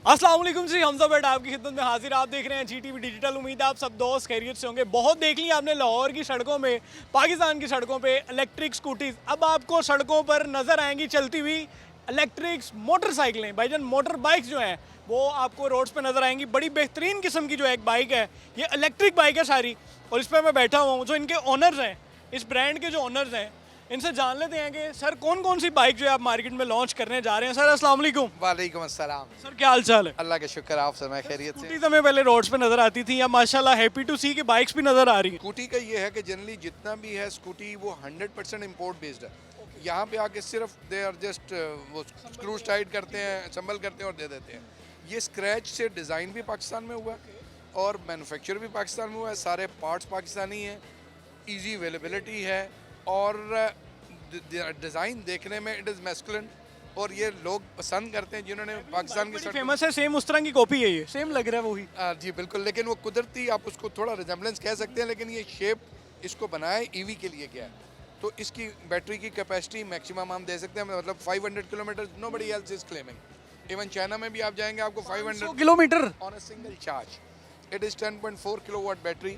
अस्सलाम वालेकुम जी, हमजा बट आपकी खिदमत में हाजिर। आप देख रहे हैं GTV डिजिटल। उम्मीद है आप सब दोस्त खैरियत से होंगे। बहुत देख ली आपने लाहौर की सड़कों में, पाकिस्तान की सड़कों पे इलेक्ट्रिक स्कूटीज़। अब आपको सड़कों पर नज़र आएंगी चलती हुई इलेक्ट्रिक मोटरसाइकिलें। भाईजान मोटर बाइक्स जो हैं वो आपको रोड्स पे नज़र आएंगी। बड़ी बेहतरीन किस्म की जो एक बाइक है, ये इलेक्ट्रिक बाइक है सारी, और इस पर मैं बैठा हुआ हूँ। जो इनके ओनर्स हैं, इस ब्रांड के जो ओनर्स हैं, इनसे जान लेते हैं कि सर कौन कौन सी बाइक जो है आप मार्केट में लॉन्च करने जा रहे हैं। सर अस्सलाम वालेकुम। वालेकुम अस्सलाम। सर क्या हाल चाल है? अल्लाह का शुक्र, आप सुनाए खैरियत से। स्कूटी हमें पहले रोड्स पे नजर आती थी, अब माशाल्लाह हैप्पी टू सी कि बाइक्स भी नजर आ रही हैं। स्कूटी का ये है कि जनरली जितना भी है स्कूटी वो 100% इम्पोर्ट बेस्ड है। यहाँ पे आके सिर्फ दे आर जस्ट वो स्क्रूज टाइट करते हैं, असम्बल करते हैं और दे देते हैं। ये स्क्रैच से डिज़ाइन भी पाकिस्तान में हुआ है और मैन्युफैक्चर भी पाकिस्तान में हुआ है। सारे पार्ट्स पाकिस्तानी हैं, ईजी अवेलेबिलिटी है और डिज़ाइन देखने में इट इज़ मैस्कुलिन और ये लोग पसंद करते हैं जिन्होंने पाकिस्तान की फेमस है, सेम उस तरह की कॉपी है, ये सेम लग रहा है वही। जी बिल्कुल, लेकिन वो कुदरती आप उसको थोड़ा रिजेम्बलेंस कह सकते हैं, लेकिन ये शेप इसको बनाया ईवी के लिए गया है। तो इसकी बैटरी की कैपेसिटी मैक्सिमम हम दे सकते हैं, मतलब 500 kilometre. Nobody else is claiming. Even China में भी आप जाएंगे आपको 500 kilometre on a single charge. It is 10.4 kilowatt battery,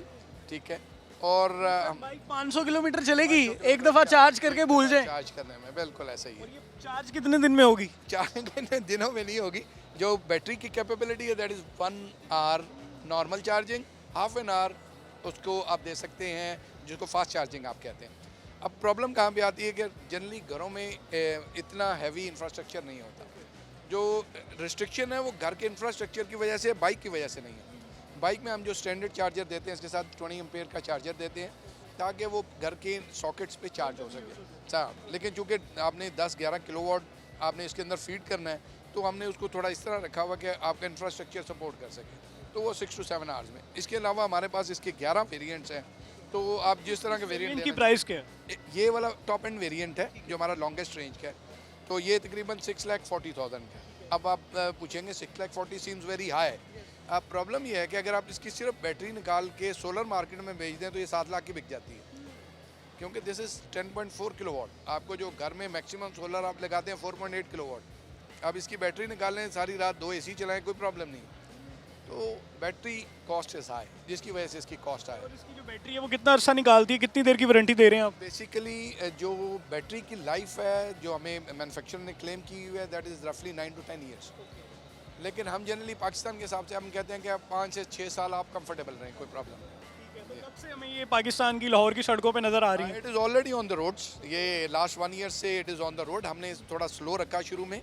ठीक है। और बाइक 500 किलोमीटर चलेगी एक दफ़ा चार्ज करके भूल जाए। चार्ज करने में बिल्कुल ऐसा ही है। ये चार्ज कितने दिन में होगी? चार्ज दिनों में नहीं होगी। जो बैटरी की कैपेबिलिटी है that is 1 hour normal charging, half an hour उसको आप दे सकते हैं जिसको फास्ट चार्जिंग आप कहते हैं। अब प्रॉब्लम कहाँ पे आती है कि जनरली घरों में इतना हैवी इंफ्रास्ट्रक्चर नहीं होता। जो रिस्ट्रिक्शन है वो घर के इंफ्रास्ट्रक्चर की वजह से, बाइक की वजह से नहीं है। बाइक में हम जो स्टैंडर्ड चार्जर देते हैं, इसके साथ 20 एम्पेयर का चार्जर देते हैं ताकि वो घर के सॉकेट्स पे चार्ज हो सके। अच्छा, लेकिन चूँकि आपने 10-11 किलोवाट आपने इसके अंदर फीड करना है, तो हमने उसको थोड़ा इस तरह रखा हुआ कि आपका इंफ्रास्ट्रक्चर सपोर्ट कर सके, तो वो 6 to 7 आवर्स में। इसके अलावा हमारे पास इसके 11 वेरिएंट्स हैं। तो आप जिस तरह के वेरिएंट इनकी प्राइस क्या है? ये वाला टॉप एंड वेरिएंट है जो हमारा लॉन्गेस्ट रेंज का है, तो ये तकरीबन 6,40,000 का है। अब आप पूछेंगे 6,40,000 सीम्स वेरी हाई। अब प्रॉब्लम ये है कि अगर आप इसकी सिर्फ बैटरी निकाल के सोलर मार्केट में बेच दें तो ये 7 लाख की बिक जाती है, क्योंकि दिस इज़ 10.4 किलोवाट। आपको जो घर में मैक्सिमम सोलर आप लगाते हैं 4.8 किलोवाट। अब इसकी बैटरी निकालें, सारी रात 2 AC चलाएं, कोई प्रॉब्लम नहीं। तो बैटरी कॉस्ट इज़ हाई, जिसकी वजह से इसकी कॉस्ट हाई है। इसकी जो बैटरी है वो कितना अरसा निकालती है, कितनी देर की वारंटी दे रहे हैं आप? बेसिकली जो बैटरी की लाइफ है जो हमें मैन्युफैक्चरर ने क्लेम की हुई है दैट इज़ रफली 9 to 10 ईयर्स। लेकिन हम जनरली पाकिस्तान के हिसाब से हम कहते हैं कि आप 5 से 6 साल आप कंफर्टेबल रहें, कोई प्रॉब्लम नहीं। तो कब से हमें ये पाकिस्तान की लाहौर की सड़कों पे नज़र आ रही है? It is already on the roads. ये लास्ट 1 ईयर से it is on the road. हमने थोड़ा स्लो रखा शुरू में।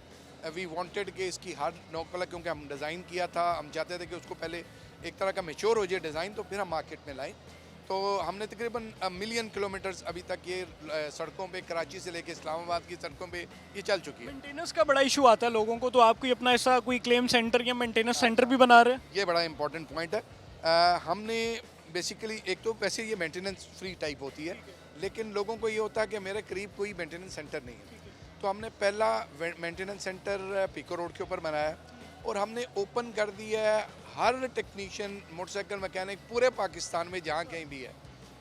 वी वांटेड कि इसकी हर नौकला, क्योंकि हम डिज़ाइन किया था, हम चाहते थे कि उसको पहले एक तरह का मैच्योर हो जाए डिज़ाइन, तो फिर हम मार्केट में लाएँ। तो हमने तकरीबन 1 मिलियन किलोमीटर्स अभी तक ये सड़कों पे, कराची से लेके इस्लामाबाद की सड़कों पे ये चल चुकी है। मेंटेनेंस का बड़ा इशू आता है लोगों को, तो आप कोई अपना ऐसा कोई क्लेम सेंटर या मेंटेनेंस सेंटर भी बना रहे हैं? ये बड़ा इंपॉर्टेंट पॉइंट है। हमने बेसिकली एक तो वैसे ये मेंटेनेंस फ्री टाइप होती है, लेकिन लोगों को ये होता है कि मेरे करीब कोई मेंटेनेंस सेंटर नहीं है। तो हमने पहला मेंटेनेंस सेंटर पीको रोड के ऊपर बनाया है और हमने ओपन कर दिया है। हर टेक्नीशियन, मोटरसाइकिल मैकेनिक पूरे पाकिस्तान में जहाँ कहीं भी है,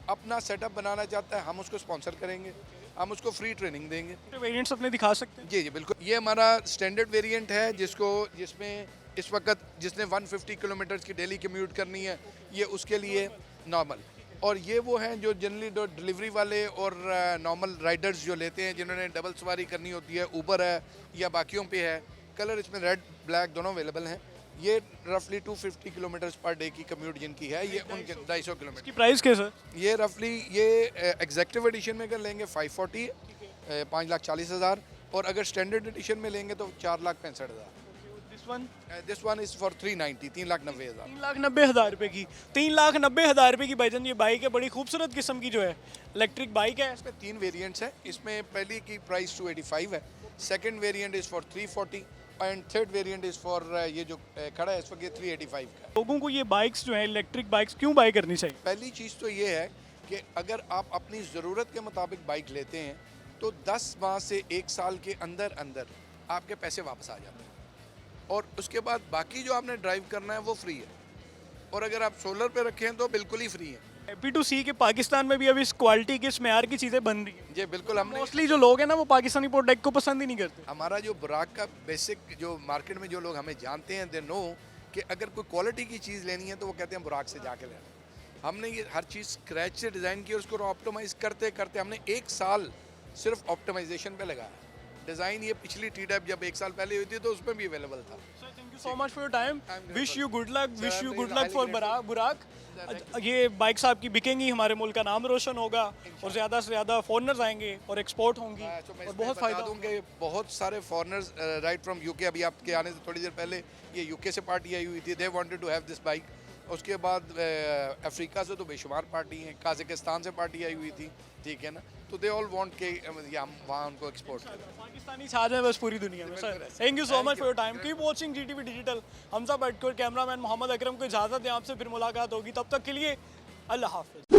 अपना सेटअप बनाना चाहता है, हम उसको स्पॉन्सर करेंगे, हम उसको फ्री ट्रेनिंग देंगे। वेरिएंट्स अपने दिखा सकते हैं? जी जी बिल्कुल। ये हमारा स्टैंडर्ड वेरिएंट है जिसमें इस वक्त जिसने 150 किलोमीटर की डेली कम्यूट करनी है, ये उसके लिए नॉर्मल। और ये वो हैं जो जनरली डिलीवरी वाले और नॉर्मल राइडर्स जो लेते हैं, जिन्होंने डबल सवारी करनी होती है, ऊबर है या बाकियों पे है। कलर इसमें रेड ब्लैक दोनों अवेलेबल हैं। ये रफली 250 किलोमीटर पर डे की कम्यूट जिनकी है, ये उनके 250 किलोमीटर की प्राइस क्या सर? ये रफली ये एग्जेक्टिव एडिशन में अगर लेंगे 540 5,40,000, और अगर स्टैंडर्ड एडिशन में लेंगे तो 4,65,000। This one is for 390 3,90,000। 3,90,000 रुपये की, 3,90,000 रुपये की भाईजान ये बाइक है। बड़ी खूबसूरत किस्म की जो है इलेक्ट्रिक बाइक है। इसमें 3 वेरिएंट्स हैं। इसमें पहली की प्राइस 285 है, second variant is for 340 and third variant is for ये जो खड़ा है इस वक्त ये 385 का है। लोगों को ये बाइक्स जो है इलेक्ट्रिक बाइक्स क्यों बाय करनी चाहिए? पहली चीज़ तो ये है कि अगर आप अपनी ज़रूरत के मुताबिक बाइक लेते हैं तो 10 माह से 1 साल के अंदर अंदर आपके पैसे वापस आ जाते हैं, और उसके बाद बाकी जो आपने ड्राइव करना है वो फ्री है। और अगर आप सोलर पे रखें तो बिल्कुल ही फ्री है। हैप्पी टू सी कि पाकिस्तान में भी अब इस क्वालिटी की, इस मेयार की चीज़ें बन रही हैं। जी बिल्कुल, हमने मोस्टली जो लोग हैं ना वो पाकिस्तानी प्रोडक्ट को पसंद ही नहीं करते। हमारा जो बुराक का बेसिक जो मार्केट में जो लोग हमें जानते हैं, दे नो कि अगर कोई क्वालिटी की चीज़ लेनी है तो वो कहते हैं बुराक से जाके लेना। हमने ये हर चीज़ स्क्रैच से डिज़ाइन की और उसको ऑप्टिमाइज़ करते करते हमने 1 साल सिर्फ ऑप्टिमाइजेशन पे लगाया। डिज़ाइन ये पिछली टी टाइप जब 1 साल पहले हुई थी तो उसमें भी अवेलेबल था। Thank you so much for your time, I'm wish you good luck, wish you I'm good really luck for grateful. बुराक। ये बाइक्स आपकी बिकेंगी, हमारे मुल्क का नाम रोशन होगा और ज़्यादा से ज़्यादा फॉरनर्स आएंगे और एक्सपोर्ट होंगी तो मैं और इसमें बहुत बता फ़ायदा दूं होगा। कि बहुत सारे फॉरनर्स राइट फ्रॉम यूके, अभी आपके आने से थोड़ी देर पहले ये यूके से पार्टी आई हुई थी, they wanted to have this bike. उसके बाद अफ्रीका से तो बेशुमार पार्टी हैं, काज़ाकिस्तान से पार्टी आई हुई थी, ठीक है ना, तो दे ऑल वांट के या हम वहाँ उनको एक्सपोर्ट करें। पाकिस्तानी छा जाए बस पूरी दुनिया में। Sir thank you so much for your time, keep watching Zee TV digital. Hamza बैठकर कैमरामैन मोहम्मद अकरम को इजाज़त दें, आपसे फिर मुलाकात होगी, तब तक के लिए अल्लाह हाफिज़।